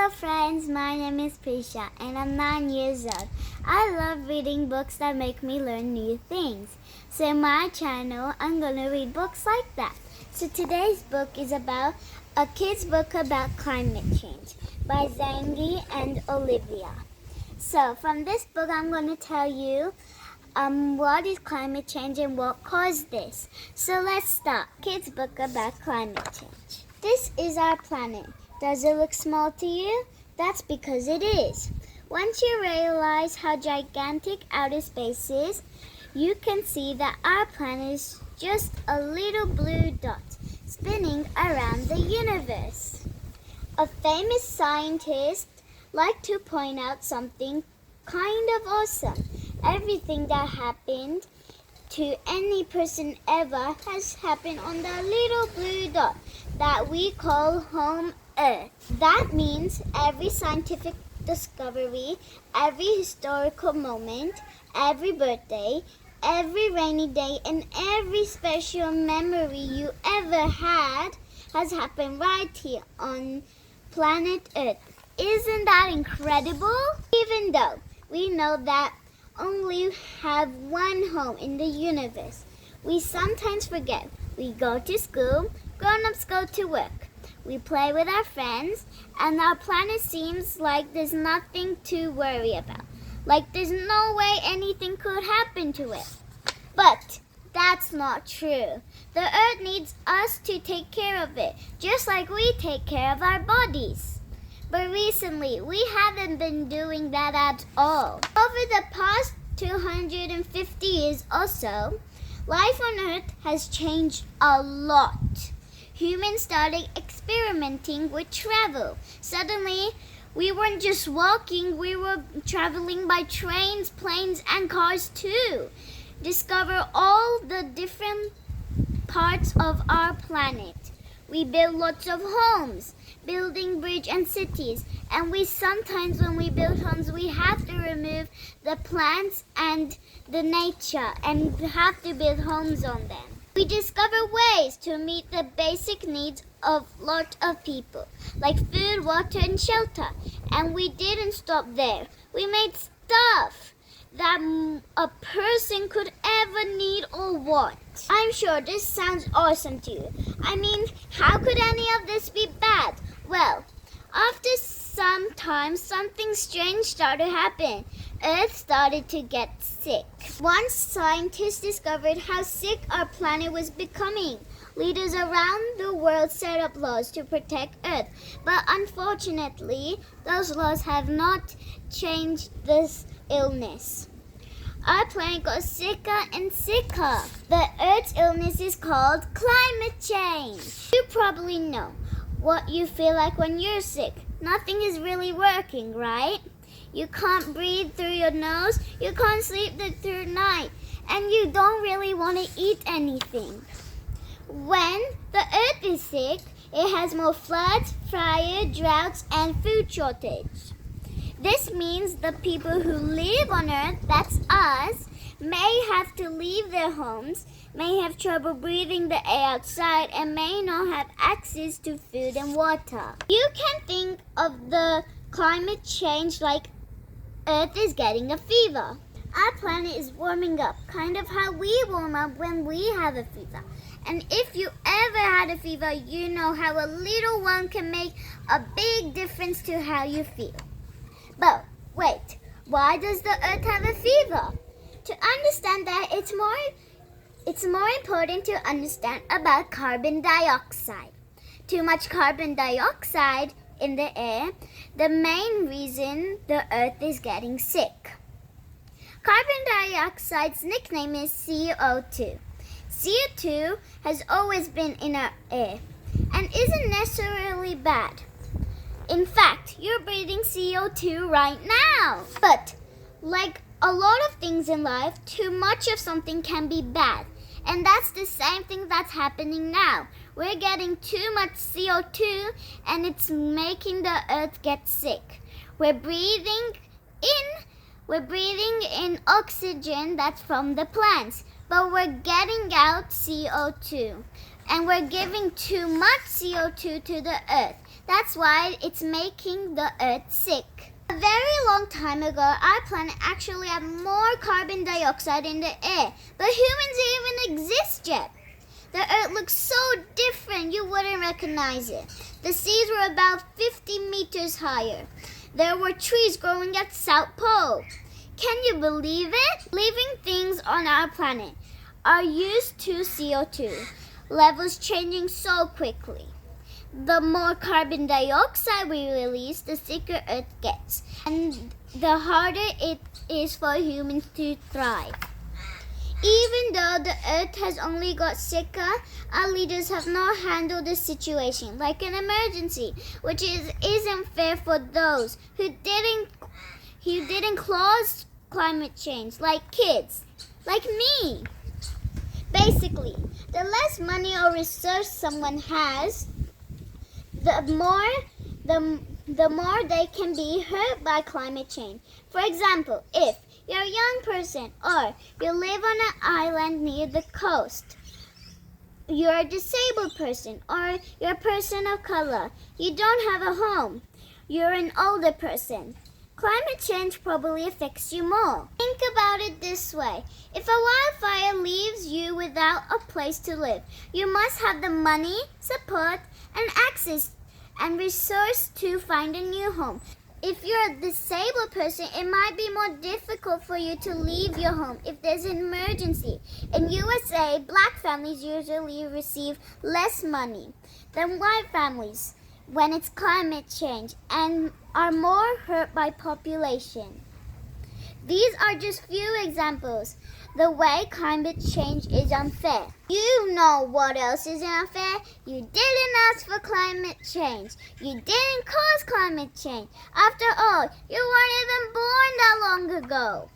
Hello friends, my name is Prisha and I'm 9 years old. I love reading books that make me learn new things. So in my channel, I'm going to read books like that. So today's book is about a kid's book about climate change by Zangi and Olivia. So from this book, I'm going to tell you what is climate change and what caused this. So let's start. Kids' book about climate change. This is our planet. Does it look small to you? That's because it is. Once you realize how gigantic outer space is, you can see that our planet is just a little blue dot spinning around the universe. A famous scientist liked to point out something kind of awesome. Everything that happened to any person ever has happened on the little blue dot that we call home Earth. That means every scientific discovery, every historical moment, every birthday, every rainy day, and every special memory you ever had has happened right here on planet Earth. Isn't that incredible? Even though we know that only have one home in the universe, we sometimes forget. We go to school, grown-ups go to work. We play with our friends, and our planet seems like there's nothing to worry about. Like there's no way anything could happen to it. But that's not true. The Earth needs us to take care of it, just like we take care of our bodies. But recently, we haven't been doing that at all. Over the past 250 years or so, life on Earth has changed a lot. Humans started experimenting with travel. Suddenly, we weren't just walking, we were traveling by trains, planes, and cars too. Discover all the different parts of our planet. We build lots of homes, building bridges and cities. And we sometimes, when we build homes, we have to remove the plants and the nature and have to build homes on them. We discover ways to meet the basic needs of a lot of people, like food, water, and shelter. And we didn't stop there. We made stuff that a person could ever need or want. I'm sure this sounds awesome to you. I mean, how could any of this be bad? Well, after some time, something strange started happening. Earth started to get sick. Once scientists discovered how sick our planet was becoming, leaders around the world set up laws to protect Earth. But unfortunately, those laws have not changed this illness. Our planet got sicker and sicker. The Earth's illness is called climate change. You probably know what you feel like when you're sick. Nothing is really working, right? You can't breathe through your nose, you can't sleep through the night, and you don't really want to eat anything. When the Earth is sick, it has more floods, fire, droughts, and food shortage. This means the people who live on Earth, that's us, may have to leave their homes, may have trouble breathing the air outside, and may not have access to food and water. You can think of the climate change like Earth is getting a fever. Our planet is warming up, kind of how we warm up when we have a fever. And if you ever had a fever, you know how a little one can make a big difference to how you feel. But wait, why does the Earth have a fever? To understand that, it's more important to understand about carbon dioxide. Too much carbon dioxide in the air, the main reason the Earth is getting sick. Carbon dioxide's nickname is CO2. CO2 has always been in our air and isn't necessarily bad. In fact, you're breathing CO2 right now. But like a lot of things in life, too much of something can be bad. And that's the same thing that's happening now. We're getting too much CO2 and it's making the Earth get sick. We're breathing in oxygen that's from the plants, but we're getting out CO2. And we're giving too much CO2 to the Earth. That's why it's making the earth sick. A very long time ago, our planet actually had more carbon dioxide in the air, but humans didn't even exist yet. The earth looks so different you wouldn't recognize it. The seas were about 50 meters higher. There were trees growing at South Pole. Can you believe it? Living things on our planet are used to CO2 levels changing so quickly. The more carbon dioxide we release, the sicker Earth gets, and the harder it is for humans to thrive. Even though the Earth has only got sicker, our leaders have not handled the situation like an emergency, which isn't fair for those who didn't cause climate change, like kids, like me. Basically, the less money or resource someone has, the more they can be hurt by climate change. For example, if you're a young person or you live on an island near the coast, you're a disabled person or you're a person of color, you don't have a home, you're an older person, climate change probably affects you more. Think about it this way. If a wildfire leaves you without a place to live, you must have the money, support, and access and resource to find a new home. If you're a disabled person, it might be more difficult for you to leave your home if there's an emergency. In USA, black families usually receive less money than white families when it's climate change and are more hurt by population. These are just few examples. The way climate change is unfair. You know what else is unfair? You didn't ask for climate change. You didn't cause climate change. After all, you weren't even born that long ago.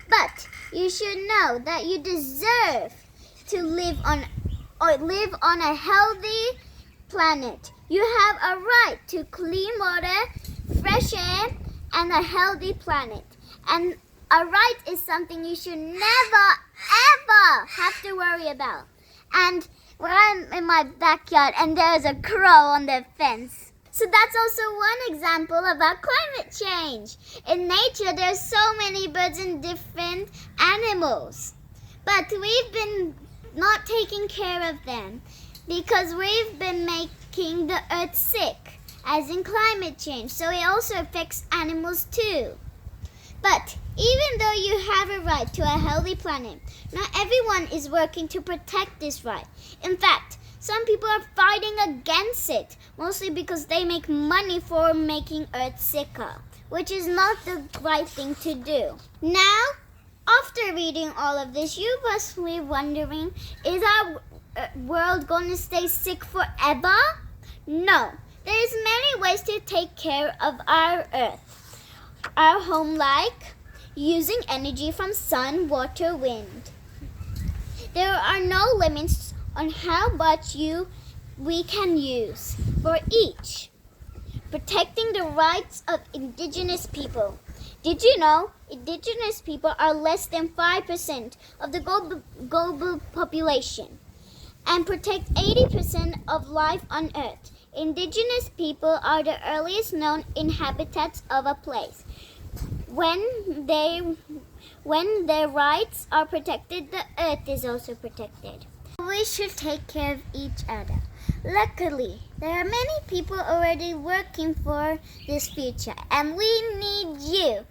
But you should know that you deserve to live on a healthy planet. You have a right to clean water, fresh air, and a healthy planet. And a right is something you should never, ever have to worry about. And when I'm in my backyard and there's a crow on the fence. So that's also one example about climate change. In nature, there's so many birds and different animals. But we've been not taking care of them because we've been making the earth sick, as in climate change. So it also affects animals too. But even though you have a right to a healthy planet, not everyone is working to protect this right. In fact, some people are fighting against it, mostly because they make money for making Earth sicker, which is not the right thing to do. Now, after reading all of this, you must be wondering, is our world going to stay sick forever? No, there's many ways to take care of our Earth. Our home, like using energy from sun, water, wind. There are no limits on how much we can use for each. Protecting the rights of indigenous people. Did you know indigenous people are less than 5% of the global population and protect 80% of life on Earth? Indigenous people are the earliest known inhabitants of a place. When their rights are protected, the earth is also protected. We should take care of each other. Luckily, there are many people already working for this future, and we need you.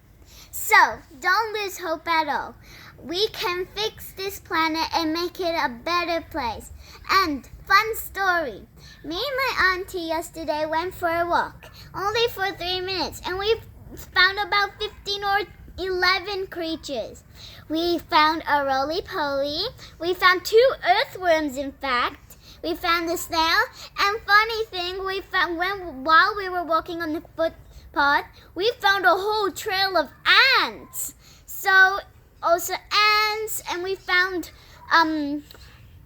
So, don't lose hope at all. We can fix this planet and make it a better place. And fun story. Me and my auntie yesterday went for a walk, only for 3 minutes, and we found about 15 or 11 creatures. We found a roly-poly. We found 2 earthworms, in fact. We found a snail. And funny thing, while we were walking on the footpath, we found a whole trail of ants. So, also ants, and we found,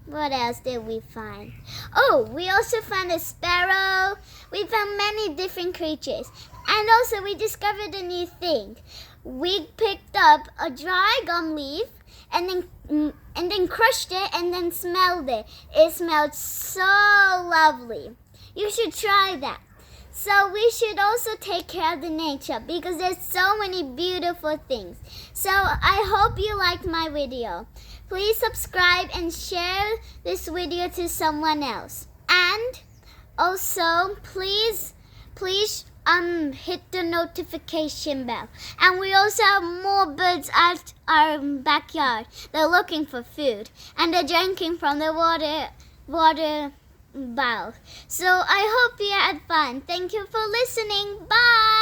what else did we find? Oh, we also found a sparrow. We found many different creatures. And also we discovered a new thing. We picked up a dry gum leaf and then crushed it and then smelled it. It smelled so lovely. You should try that. So we should also take care of the nature because there's so many beautiful things. So I hope you liked my video. Please subscribe and share this video to someone else. And also please hit the notification bell. And we also have more birds at our backyard. They're looking for food and they're drinking from the water bowl. So I hope you had fun. Thank you for listening. Bye.